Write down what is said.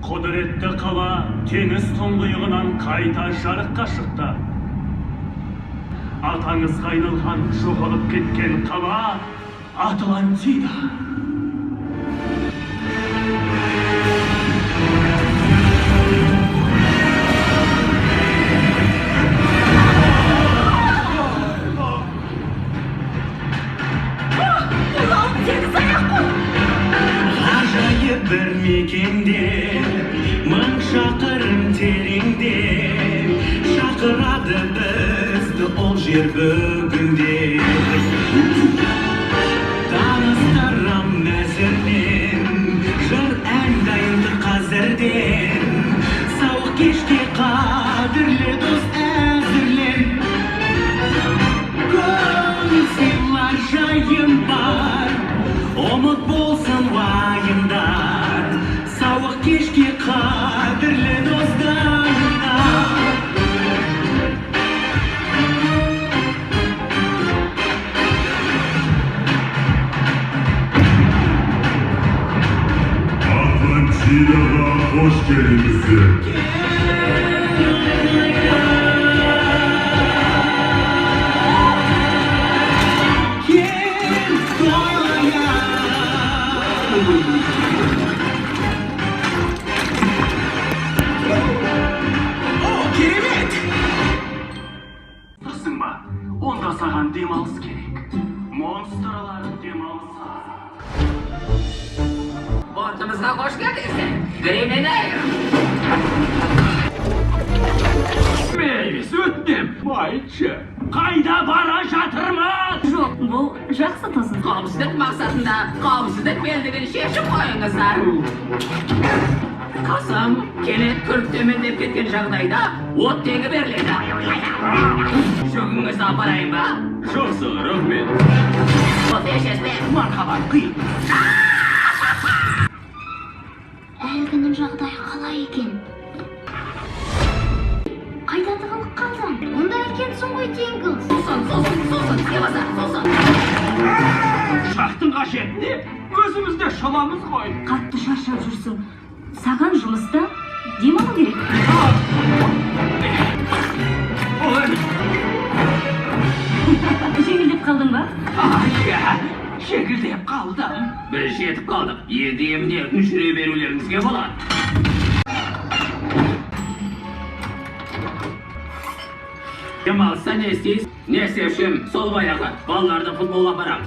Құдіретті қала теңіз тұңғиығынан қайта жарыққа шықты. Атаңызға айналған жоғалып кеткен қала Атлантида. Ғажайып бір мекенде, мың шақырым тереңде, шақырады бізді ол жер бүгінде. Таныстырам мәзірмен, жыр ән дайынды қазірден. Сауық кешке қадірлі дос әзірлен. Көңіл сыйлар жайым бар, ұмыт болсын уайымдар. Сауық кешке қадірлі достарымдар. Атлантидаға қош келдіңіздер. Керемет! Тұрсың ба? Онда саған демалыс керек. Монстрлар демалысы. Бортымызға қош келдіңіздер. Гриминейр. Мейвис, өтінем, айтшы, қайда бара жатырмыз? Жоқ, бұл жақсы тосын. Қауіпсіздік мақсатында қауіпсіздік белдігін шешіп қойыңыздар. Қасым, кенет күрк төмендеп кеткен жағдайда оттегі беріледі. Жүгіңізді апарайын ба? Жақсы, рахмет. Кофешесіне Мархабат, қиын. Әлгінің жағдайы қалай екен? Қайда тығылып қалдың? Онда үлкенсің ғой, Тинглс. сосын, деваза, сосын. Шақтың қажетіне өзімізде шаламыз ғой. Қатты шаршап жүрсің. Саған жұмыста демалу керек. Жеңілдеп қалдың ба? Шекілдеп қалдым. Біз жетіп қалдық. Енді еміне жүре берулеріңізге болады. Демалыста не істейсіз? Не істеушім? Сол баяғы балаларды футболға барам.